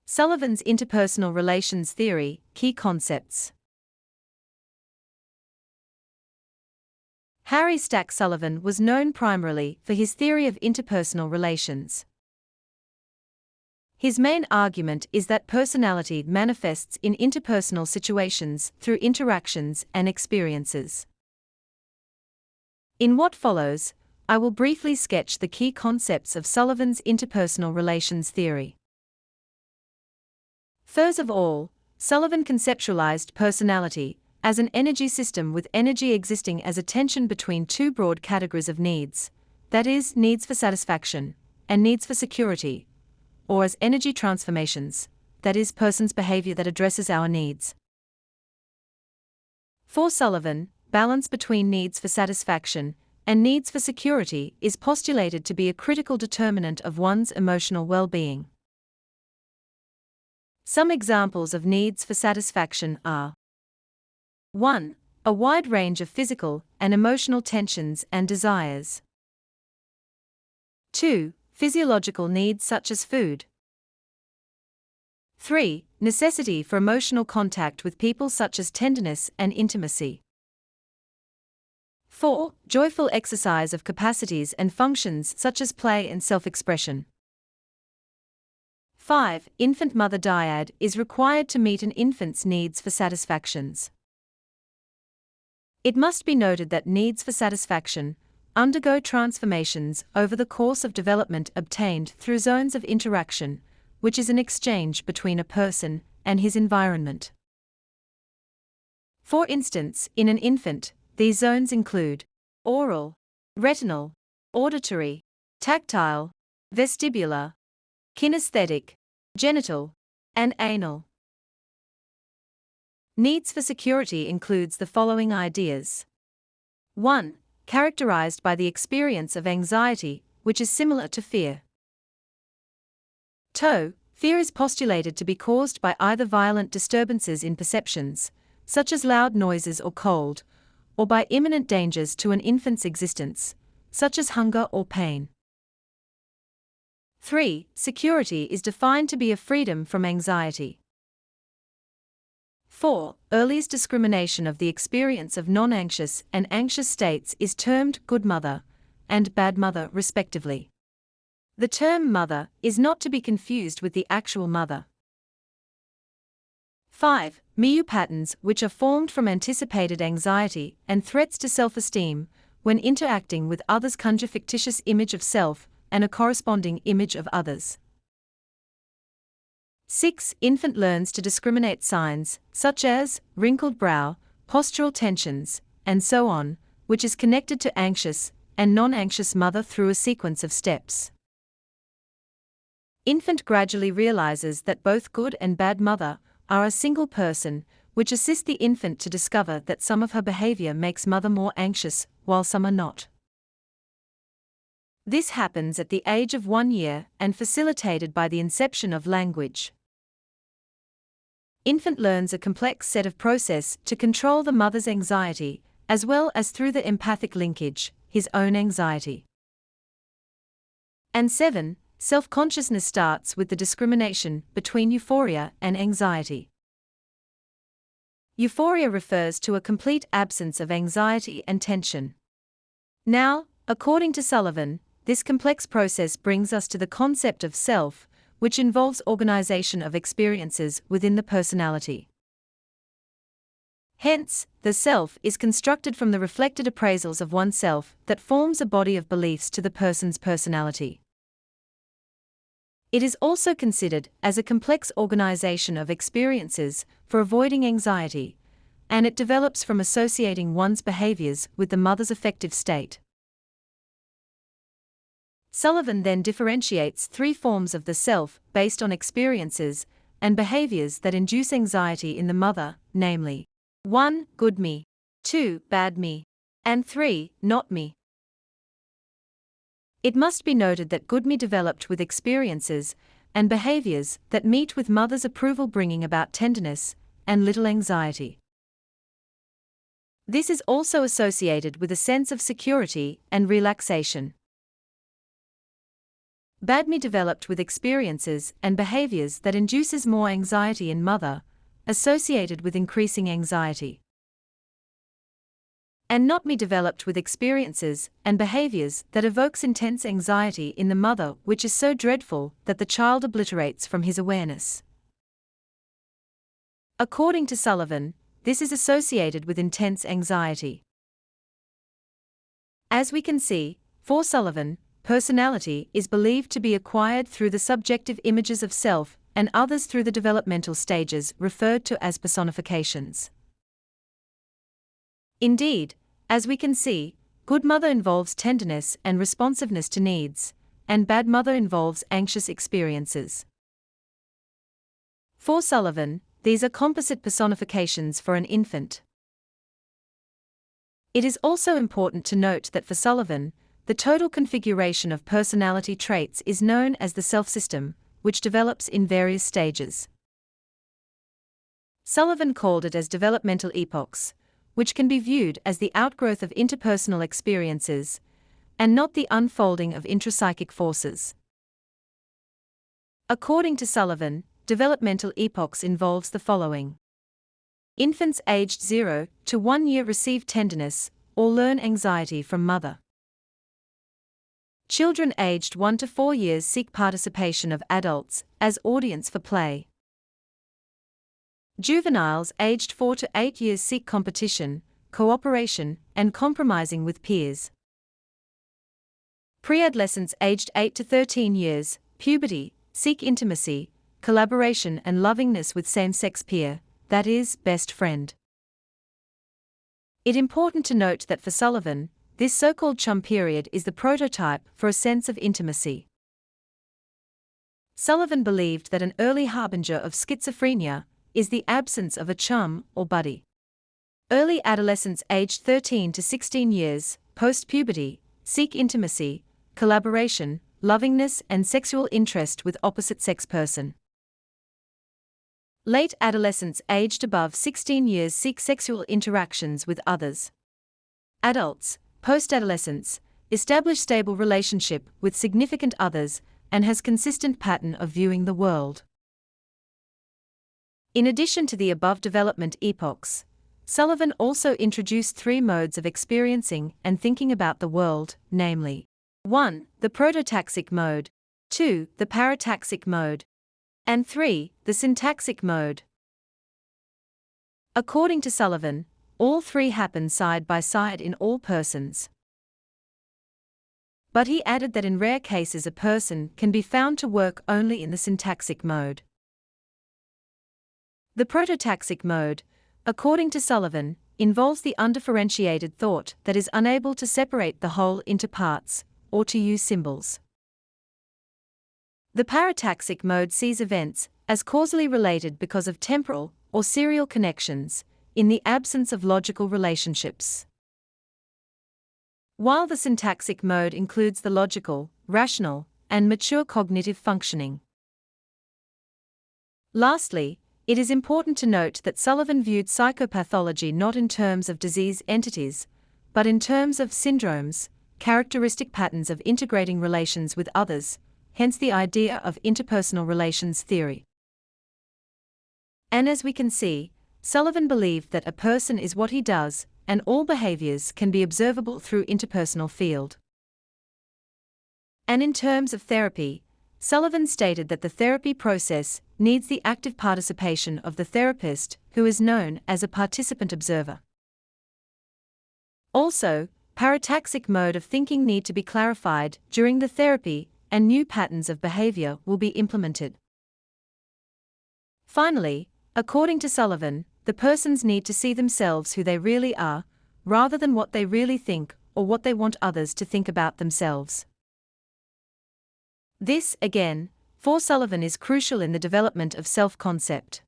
Sullivan's interpersonal relations theory, key concepts. Harry Stack Sullivan was known primarily for his theory of interpersonal relations. His main argument is that personality manifests in interpersonal situations through interactions and experiences. In what follows, I will briefly sketch the key concepts of Sullivan's interpersonal relations theory. First of all, Sullivan conceptualized personality as an energy system with energy existing as a tension between two broad categories of needs, that is, needs for satisfaction and needs for security, or as energy transformations, that is, person's behavior that addresses our needs. For Sullivan, balance between needs for satisfaction and needs for security is postulated to be a critical determinant of one's emotional well-being. Some examples of needs for satisfaction are: 1. A wide range of physical and emotional tensions and desires. 2. Physiological needs such as food. 3. Necessity for emotional contact with people such as tenderness and intimacy. 4. Joyful exercise of capacities and functions such as play and self-expression. 5. Infant-mother dyad is required to meet an infant's needs for satisfactions. It must be noted that needs for satisfaction undergo transformations over the course of development obtained through zones of interaction, which is an exchange between a person and his environment. For instance, in an infant, these zones include oral, retinal, auditory, tactile, vestibular, kinesthetic, genital, and anal. Needs for security includes the following ideas. 1. Characterized by the experience of anxiety, which is similar to fear. 2. Fear is postulated to be caused by either violent disturbances in perceptions, such as loud noises or cold, or by imminent dangers to an infant's existence, such as hunger or pain. 3. Security is defined to be a freedom from anxiety. 4. Earliest discrimination of the experience of non-anxious and anxious states is termed good mother and bad mother respectively. The term mother is not to be confused with the actual mother. 5. MIU patterns which are formed from anticipated anxiety and threats to self-esteem when interacting with others conjure fictitious image of self and a corresponding image of others. 6. Infant learns to discriminate signs, such as wrinkled brow, postural tensions, and so on, which is connected to anxious and non-anxious mother through a sequence of steps. Infant gradually realizes that both good and bad mother are a single person, which assists the infant to discover that some of her behavior makes mother more anxious, while some are not. This happens at the age of 1 year and facilitated by the inception of language. Infant learns a complex set of process to control the mother's anxiety, as well as through the empathic linkage, his own anxiety. And 7. Self-consciousness starts with the discrimination between euphoria and anxiety. Euphoria refers to a complete absence of anxiety and tension. Now, according to Sullivan, this complex process brings us to the concept of self, which involves organization of experiences within the personality. Hence, the self is constructed from the reflected appraisals of oneself that forms a body of beliefs to the person's personality. It is also considered as a complex organization of experiences for avoiding anxiety, and it develops from associating one's behaviors with the mother's affective state. Sullivan then differentiates 3 forms of the self based on experiences and behaviors that induce anxiety in the mother, namely 1. Good me, 2. Bad me, and 3. Not me. It must be noted that good me developed with experiences and behaviors that meet with mother's approval, bringing about tenderness and little anxiety. This is also associated with a sense of security and relaxation. Bad me developed with experiences and behaviors that induces more anxiety in mother, associated with increasing anxiety. And not me developed with experiences and behaviors that evokes intense anxiety in the mother, which is so dreadful that the child obliterates from his awareness. According to Sullivan, this is associated with intense anxiety. As we can see, for Sullivan, personality is believed to be acquired through the subjective images of self and others through the developmental stages referred to as personifications. Indeed, as we can see, good mother involves tenderness and responsiveness to needs, and bad mother involves anxious experiences. For Sullivan, these are composite personifications for an infant. It is also important to note that for Sullivan, the total configuration of personality traits is known as the self-system, which develops in various stages. Sullivan called it as developmental epochs, which can be viewed as the outgrowth of interpersonal experiences, and not the unfolding of intrapsychic forces. According to Sullivan, developmental epochs involves the following. Infants aged 0 to 1 year receive tenderness or learn anxiety from mother. Children aged 1 to 4 years seek participation of adults as audience for play. Juveniles aged 4 to 8 years seek competition, cooperation, and compromising with peers. Preadolescents aged 8 to 13 years, puberty, seek intimacy, collaboration and lovingness with same-sex peer, that is, best friend. It is important to note that for Sullivan, this so-called chum period is the prototype for a sense of intimacy. Sullivan believed that an early harbinger of schizophrenia is the absence of a chum or buddy. Early adolescents aged 13 to 16 years, post-puberty, seek intimacy, collaboration, lovingness and sexual interest with opposite-sex person. Late adolescents aged above 16 years seek sexual interactions with others. Adults, post-adolescents, establish stable relationship with significant others and has consistent pattern of viewing the world. In addition to the above development epochs, Sullivan also introduced 3 modes of experiencing and thinking about the world, namely 1. The prototaxic mode, 2. The parataxic mode, and 3. The syntaxic mode. According to Sullivan, all 3 happen side by side in all persons. But he added that in rare cases a person can be found to work only in the syntaxic mode. The prototaxic mode, according to Sullivan, involves the undifferentiated thought that is unable to separate the whole into parts, or to use symbols. The parataxic mode sees events as causally related because of temporal or serial connections, in the absence of logical relationships. While the syntaxic mode includes the logical, rational, and mature cognitive functioning. Lastly, it is important to note that Sullivan viewed psychopathology not in terms of disease entities, but in terms of syndromes, characteristic patterns of integrating relations with others, hence the idea of interpersonal relations theory. And as we can see, Sullivan believed that a person is what he does, and all behaviors can be observable through interpersonal field. And in terms of therapy, Sullivan stated that the therapy process needs the active participation of the therapist, who is known as a participant observer. Also, parataxic mode of thinking need to be clarified during the therapy, and new patterns of behavior will be implemented. Finally, according to Sullivan, the persons need to see themselves who they really are, rather than what they really think or what they want others to think about themselves. This, again, for Sullivan is crucial in the development of self-concept.